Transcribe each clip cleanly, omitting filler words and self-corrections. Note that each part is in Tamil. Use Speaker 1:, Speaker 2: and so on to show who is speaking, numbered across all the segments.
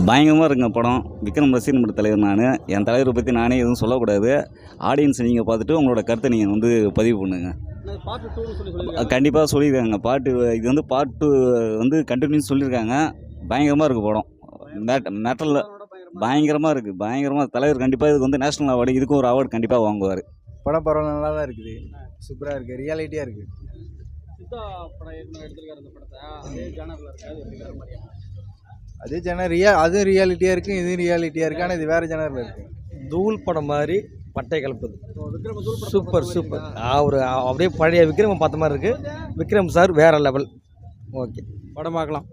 Speaker 1: பயங்கரமாக இருக்குங்க படம். விக்ரம் ரசிகன் மன்ற தலைவர் நான். என் தலைவரை பற்றி நானே எதுவும் சொல்லக்கூடாது. ஆடியன்ஸ் நீங்கள் பார்த்துட்டு உங்களோட கருத்தை நீங்கள் வந்து பதிவு பண்ணுங்க. கண்டிப்பாக சொல்லியிருக்காங்க. இது வந்து பார்ட் 2 வந்து கண்டினியூஸ் சொல்லியிருக்காங்க. பயங்கரமாக இருக்குது படம். மேட்டரில் பயங்கரமாக இருக்குது. பயங்கரமாக தலைவர் கண்டிப்பாக இதுக்கு வந்து நேஷ்னல் அவார்டு, இதுக்கும் ஒரு அவார்டு கண்டிப்பாக வாங்குவார்.
Speaker 2: படம் பரவாயில்ல, நல்லா தான் இருக்குது. சூப்பராக இருக்குது, ரியாலிட்டியாக இருக்குது. அதே ஜனர் அதுவும் ரியாலிட்டியாக இருக்குது, இதுவும் ரியாலிட்டியாக இருக்குது. ஆனால் இது வேறு ஜனரில் இருக்குது.
Speaker 3: தூள் படம் மாதிரி பட்டை கலப்புது. Super super. அவர் அப்படியே பழைய விக்ரம் பார்த்த மாதிரி இருக்குது. விக்ரம் சார் வேறு லெவல். ஓகே,
Speaker 4: படம் பார்க்கலாம்,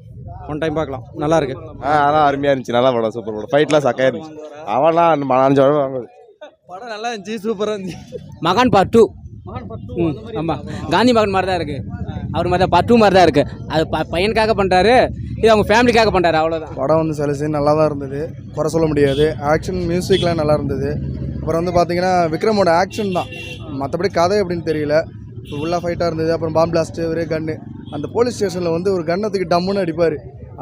Speaker 4: ஒன் டைம் பார்க்கலாம், நல்லா இருக்கு.
Speaker 2: அதெல்லாம் அருமையாக இருந்துச்சு, நல்லா படம், சூப்பர் படம். ஃபைட்லாம் சக்கையாக இருந்துச்சு. அவன்லாம் 5 வருடம் வாங்குது.
Speaker 4: படம் நல்லா இருந்துச்சு, சூப்பராக இருந்துச்சு.
Speaker 5: மகான் பார்ட் 2. ஆமாம், காந்தி மகன் மாதிரி தான் இருக்குது. அவர் மாதிரி தான் பார்ட் 2 மாதிரி தான் இருக்குது. அது பையனுக்காக பண்ணுறாரு, இது அவங்க ஃபேமிலிக்காக பண்ணுறாரு, அவ்வளோதான்.
Speaker 2: படம் வந்து சில சீன் நல்லா தான் இருந்தது, குறை சொல்ல முடியாது. ஆக்ஷன் மியூசிக்லாம் நல்லா இருந்தது. அப்புறம் வந்து பார்த்தீங்கன்னா விக்ரமோட ஆக்ஷன் தான், மற்றபடி கதை எப்படின்னு தெரியல. ஃபுல்லாக ஃபைட்டாக இருந்தது. அப்புறம் பாம் பிளாஸ்ட்டு, ஒரே கன்று. அந்த போலீஸ் ஸ்டேஷனில் வந்து ஒரு கன்னத்துக்கு டம்முன்னு அடிப்பார்.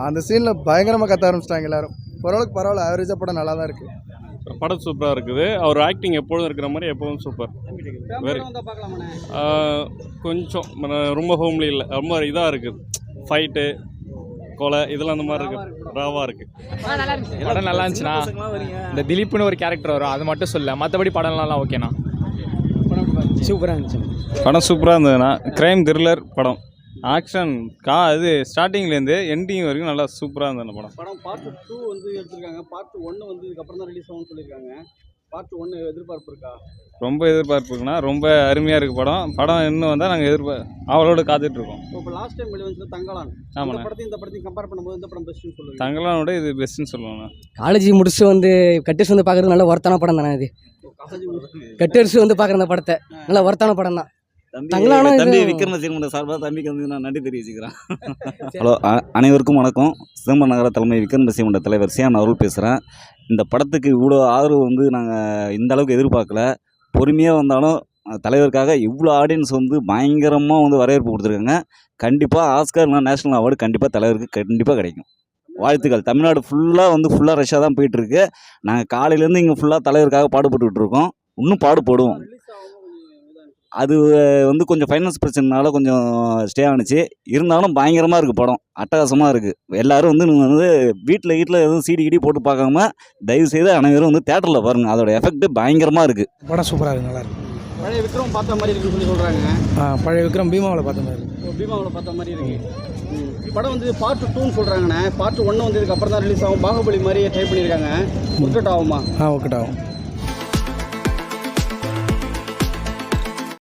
Speaker 2: அந்த சீனில் பயங்கரமாக கத்த ஆரம்பிச்சிட்டாங்க எல்லோரும். ஓரளவுக்கு பரவாயில்ல, ஆவரேஜாக படம் நல்லா தான் இருக்குது.
Speaker 6: படம் சூப்பராக இருக்குது. அவர் ஆக்டிங் எப்பொழுதும் இருக்கிற மாதிரி எப்போதும் சூப்பர். கொஞ்சம் ரொம்ப ஹோம்லி இல்லை, ரொம்ப இதாக இருக்குது. ஃபைட்டு, கொலை இதெல்லாம் அந்த மாதிரி இருக்குது, ராவாக இருக்குது.
Speaker 7: படம் நல்லா இருந்துச்சுண்ணா. இந்த திலீப்னு ஒரு கேரக்டர் வரும், அது மட்டும் சொல்ல, மற்றபடி படம்லாம் ஓகேண்ணா.
Speaker 5: சூப்பராக இருந்துச்சு
Speaker 6: படம். சூப்பராக இருந்ததுண்ணா. க்ரைம் த்ரில்லர் படம். ஆக்ஷன் இது ஸ்டார்டிங்லேருந்து எண்டிங் வரைக்கும் நல்லா சூப்பராக இருந்தது படம்.
Speaker 4: பார்ட் 2 வந்து எடுத்துருக்காங்க. பார்ட் 1 வந்து இதுக்கப்புறம் தான் ரிலீஸ் ஆகும்னு சொல்லியிருக்காங்க. பார்ட் 1 எதிர்பார்ப்பு இருக்கா?
Speaker 6: ரொம்ப எதிர்பார்ப்பு இருக்குண்ணா. ரொம்ப அருமையாக இருக்குது படம். படம் இன்னும் வந்தால் நாங்கள் அவளோட காத்துட்ருக்கோம்.
Speaker 4: இப்போ லாஸ்ட் டைம் வெளியே தங்கலான். ஆமாம், இந்த படத்தையும் கம்பேர் பண்ணும்போது இந்த படம் பெஸ்ட்டுன்னு சொல்லுங்கள்.
Speaker 6: தங்கலானோட இது பெஸ்ட்டுன்னு சொல்லுவாங்க.
Speaker 5: காலேஜ் முடிச்சு வந்து கட்டர்ஸ் வந்து பார்க்குறது நல்ல ஒர்த்தான படம் தானே. இது கட்டர்ஸ் வந்து பார்க்குற அந்த படத்தை நல்ல ஒர்த்தான படம் தான்.
Speaker 1: தம்பி விக்ரம் ரசிகன் மன்ற சார்பாக தம்பிக்கு வந்து நான் நன்றி தெரிவிச்சுக்கிறேன். ஹலோ, அனைவருக்கும் வணக்கம். சிதம்பரம் நகர தலைமை விக்ரம் ரசிகன் மன்ற தலைவர் சியான் அவர்கள் பேசுகிறேன். இந்த படத்துக்கு இவ்வளோ ஆதரவு வந்து நாங்கள் இந்த அளவுக்கு எதிர்பார்க்கல. பொறுமையாக வந்தாலும் தலைவருக்காக இவ்வளோ ஆடியன்ஸ் வந்து பயங்கரமாக வந்து வரவேற்பு கொடுத்துருக்காங்க. கண்டிப்பாக ஆஸ்கர் நேஷ்னல் அவார்டு கண்டிப்பாக தலைவருக்கு கண்டிப்பாக கிடைக்கும். வாழ்த்துக்கள். தமிழ்நாடு ஃபுல்லாக ரஷ்யாக தான் போயிட்டுருக்கு. நாங்கள் காலையிலேருந்து இங்கே ஃபுல்லாக தலைவருக்காக பாடுபட்டுக்கிட்டு இருக்கோம். இன்னும் பாடுபடுவோம். அது வந்து கொஞ்சம் ஃபைனான்ஸ் பிரச்சனைனால கொஞ்சம் ஸ்டே ஆணுச்சு. இருந்தாலும் பயங்கரமாக இருக்குது படம், அட்டகாசமாக இருக்குது. எல்லோரும் வந்து வீட்டில் எதுவும் சிடி போட்டு பார்க்காம தயவுசெய்து அனைவரும் வந்து தேட்டரில் பாருங்கள். அதோட எஃபெக்ட் பயங்கரமாக இருக்குது.
Speaker 3: படம் சூப்பராக இருக்குது, நல்லா இருக்குது.
Speaker 4: பழைய விக்ரம் பார்த்த மாதிரி இருக்குன்னு சொல்லி சொல்கிறாங்க.
Speaker 3: பழைய விக்ரம் பீமாவில் பார்த்த மாதிரி.
Speaker 4: பீமாவில் பார்த்த மாதிரி இருக்குது. படம் வந்து பார்ட் 2ன்னு சொல்கிறாங்கண்ணே. பார்ட் 1 வந்து இதுக்கப்புறம் தான் ரிலீஸ் ஆகும். பாகுபலி மாதிரி ட்ரை பண்ணியிருக்காங்க. ஒர்க் அவுட் ஆகுமா?
Speaker 3: ஒர்க் அவுட் ஆகும்.